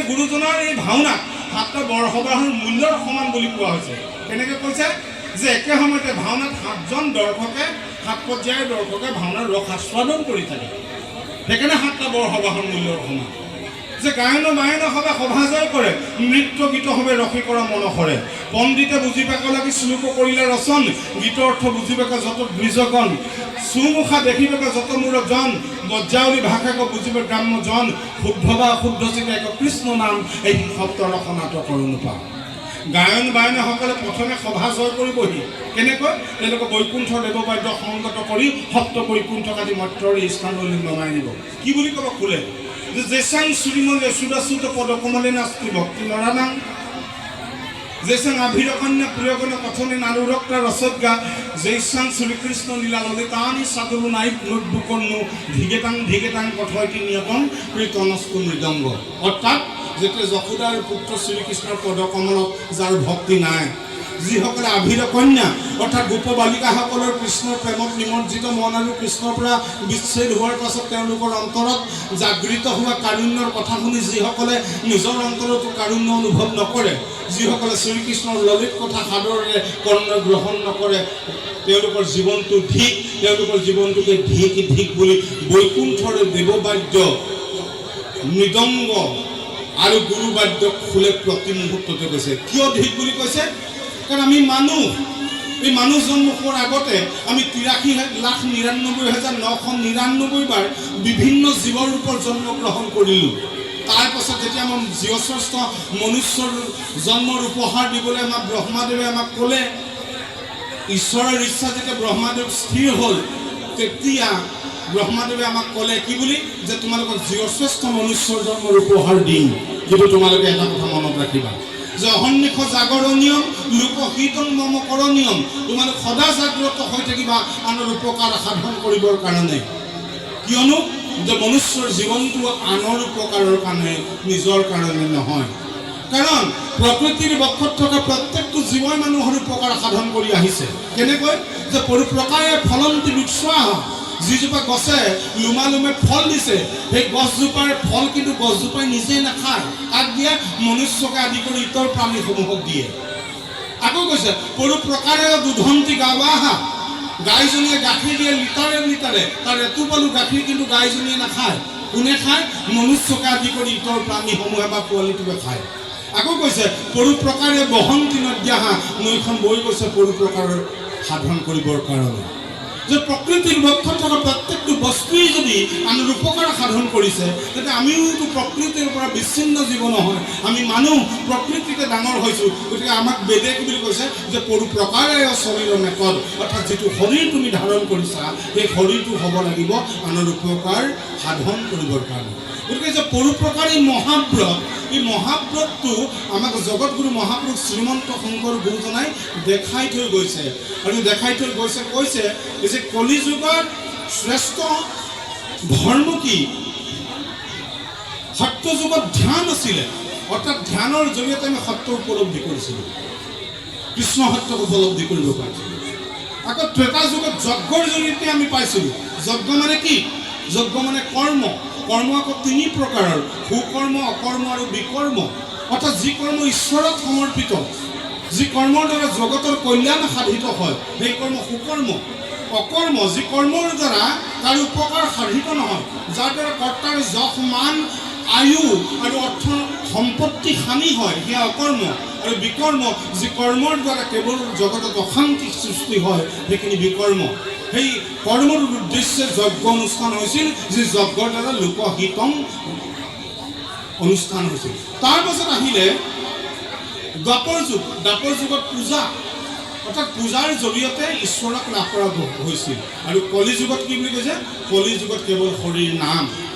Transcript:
গুৰুজনৰ এই ভাওনাক সাতটা বৰসবাহৰ মূল্যৰ সমান বুলি কোৱা হৈছে। কেনেকৈ কৈছে যে একে সময়তে ভাওনাত 7জন দৰ্শকে 7 পৰ্যায়ৰ দৰ্শকে ভাওনাৰ ৰস আস্বাদন কৰি থাকে। সেইকাৰণে 7টা বৰসবাহৰ মূল্যৰ সমান। যে গায়ন বায়ন সভা সভা জয় কৰে, নৃত্য গীত হবে ৰসী কৰা মনসৰে। পণ্ডিতে বুজি পাক লাগি শ্লোক কৰিলে ৰচন, গীতৰ অৰ্থ বুজি পাক যত দ্বিজগণ। সুমুখা দেখিবাক যত মূৰ জন, বজ্ৰাৱলী ভাষাক বুজিবে গ্ৰাম্য জন। শুদ্ধ বা অশুদ্ধ চিন্তা এক কৃষ্ণ নাম, এই সপ্ত ৰস নাটকৰ অনুপা। গায়ন বায়নসকলে প্ৰথমে সভা জয় কৰিবহি। কেনেকৈ? তেওঁলোকে বৈকুণ্ঠ দেৱবাদ্য সংগত কৰি সপ্ত বৈকুণ্ঠ কাটি মত্ৰৰ স্থানলৈ নমাই নিব। কি বুলি ক'ব খোলে? যে জেচাং শ্ৰীমলে সুদাসুত পদ কমলে নাস্তি ভক্তি নৰানাং, জেচাং আভিৰ কন্যা প্ৰিয়গণ কথনে নাৰুৰক্তা ৰসজ্ঞা, জেচাং শ্ৰীকৃষ্ণ লীলা ললিতানি সাধুৰু নাই বুকন্নু, ধিগেতাং কথয়তি নিয়তং কীৰ্তনস্তু মৃদংগ। অৰ্থাৎ যেতিয়া যশোদাৰ পুত্ৰ শ্ৰীকৃষ্ণৰ পদকমলত যাৰ ভক্তি নাই, যিসকলে আভিৰ কন্যা অৰ্থাৎ গোপ বালিকাসকলৰ কৃষ্ণৰ প্ৰেমত নিমজ্জিত মন আৰু কৃষ্ণৰ পৰা বিচ্ছেদ হোৱাৰ পাছত তেওঁলোকৰ অন্তৰত জাগৃত হোৱা কাৰুণ্যৰ কথা শুনি যিসকলে নিজৰ অন্তৰতো কাৰুণ্য অনুভৱ নকৰে, যিসকলে শ্ৰীকৃষ্ণৰ ললিত কথা সাদৰেৰে কৰ্ণ গ্ৰহণ নকৰে, তেওঁলোকৰ জীৱনটো ধিক, তেওঁলোকৰ জীৱনটোকে ধিক বুলি বৈকুণ্ঠৰে দেৱবাদ্য মৃদংগ আৰু গুৰুবাদ্য খোলে প্ৰতি মুহূৰ্ততে কৈছে। কিয় ধিক বুলি কৈছে? কাৰণ আমি মানুহ, এই মানুহ জন্ম হোৱাৰ আগতে আমি 83,99,999 বাৰ বিভিন্ন জীৱৰ ৰূপৰ জন্মগ্ৰহণ কৰিলোঁ। তাৰ পাছত যেতিয়া আমাৰ জীৱশ্ৰেষ্ঠ মনুষ্যৰ জন্মৰ উপহাৰ দিবলৈ আমাক ব্ৰহ্মাদেৱে আমাক ক'লে, ঈশ্বৰৰ ইচ্ছা যেতিয়া ব্ৰহ্মাদেৱ স্থিৰ হ'ল, তেতিয়া ব্ৰহ্মাদেৱে আমাক ক'লে কি বুলি? যে তোমালোকক জীৱশ্ৰেষ্ঠ মনুষ্যৰ জন্মৰ উপহাৰ দিম, কিন্তু তোমালোকে এটা কথা মনত ৰাখিবা যে অহৰ্নিশ জাগৰ নিয়ম, লোকহিতং মম কৰ নিয়ম। তোমালোক সদা জাগ্ৰত হৈ থাকিবা আনৰ উপকাৰ সাধন কৰিবৰ কাৰণে। কিয়নো যে মনুষ্যৰ জীৱনটো আনৰ উপকাৰৰ কাৰণে, নিজৰ কাৰণে নহয়। কাৰণ প্ৰকৃতিৰ বক্ষত থকা প্ৰত্যেকটো জীৱই মানুহৰ উপকাৰ সাধন কৰি আহিছে। কেনেকৈ? যে পৰিপ্ৰকাৰে ফলন্তি বৃক্ষাঃ, যিজোপা গছে লুমালুমে ফল দিছে, সেই গছজোপাৰ ফল কিন্তু গছজোপাই নিজেই নাখায়, তাক দিয়ে মনুষ্যকে আদি কৰি ইতৰ প্ৰাণীসমূহক দিয়ে। আকৌ কৈছে পৰিপ্ৰকাৰে দুধন্তি গাৱাঃ, গাইজনীয়ে গাখীৰ দিয়ে লিটাৰে, তাৰ এটোপালো গাখীৰ কিন্তু গাইজনীয়ে নাখায়। কোনে খায়? মনুষ্যকে আদি কৰি ইতৰ প্ৰাণীসমূহে বা পোৱালিটোকে খায়। আকৌ কৈছে পৰিপ্ৰকাৰে বহন্তি নদ্যাঃ, নৈখন বৈ গৈছে পৰিপ্ৰকাৰৰ সাধন কৰিবৰ কাৰণে। যে প্ৰকৃতিৰ বক্ষত থকা প্ৰত্যেকটো বস্তুৱেই যদি আনৰ উপকাৰ সাধন কৰিছে, তেতিয়া আমিওতো প্ৰকৃতিৰ পৰা বিচ্ছিন্ন জীৱ নহয়, আমি মানুহ প্ৰকৃতিতে ডাঙৰ হৈছোঁ। গতিকে আমাক বেদে কি বুলি কৈছে? যে পৰিপ্ৰকাৰে শৰীৰ মেকদ, অৰ্থাৎ যিটো শৰীৰ তুমি ধাৰণ কৰিছা, সেই শৰীৰটো হ'ব লাগিব আনৰ উপকাৰ সাধন কৰিবৰ কাৰণে। গতিকে যে পৰোপকাৰী মহাব্ৰত, এই মহাব্ৰতটো আমাক জগতগুৰু মহাপুৰুষ শ্ৰীমন্ত শংকৰ গুৰুজনাই দেখাই থৈ গৈছে। আৰু দেখাই থৈ গৈছে কৈছে যে কলিযুগৰ শ্ৰেষ্ঠ ধৰ্ম কি? সত্য যুগত ধ্যান আছিলে, অৰ্থাৎ ধ্যানৰ জৰিয়তে আমি সত্য উপলব্ধি কৰিছিলোঁ, কৃষ্ণ সত্যক উপলব্ধি কৰিব পাৰিছিলোঁ। আকৌ ত্ৰেতা যুগত যজ্ঞৰ জৰিয়তে আমি পাইছিলোঁ। যজ্ঞ মানে কি? যজ্ঞ মানে কৰ্ম। কৰ্ম আকৌ 3 প্ৰকাৰৰ: সুকৰ্ম, অকৰ্ম আৰু বিকৰ্ম। অৰ্থাৎ যি কৰ্ম ঈশ্বৰত সমৰ্পিত, যি কৰ্মৰ দ্বাৰা জগতৰ কল্যাণ সাধিত হয়, সেই কৰ্ম সুকৰ্ম। অকৰ্ম যি কৰ্মৰ দ্বাৰা তাৰ উপকাৰ সাধিত নহয়, যাৰ দ্বাৰা কৰ্তাৰ যশ মান আয়ু আৰু অৰ্থ সম্পত্তি হানি হয়, সেয়া অকৰ্ম। আৰু বিকৰ্ম যি কৰ্মৰ দ্বাৰা কেৱল জগতত অশান্তি সৃষ্টি হয়, সেইখিনি বিকৰ্ম। সেই কৰ্মৰ উদ্দেশ্যে যজ্ঞ অনুষ্ঠান হৈছিল, যি যজ্ঞৰ দ্বাৰা লোকহিতং অনুষ্ঠান হৈছিল। তাৰ পাছত আহিলে দ্বাপৰ যুগ। দ্বাপৰ যুগত পূজা, অৰ্থাৎ পূজাৰ জৰিয়তে ঈশ্বৰক লাভ কৰা হৈছিল। আৰু কলি যুগত কি বুলি কৈছে? কলি যুগত কেৱল হৰিৰ নাম।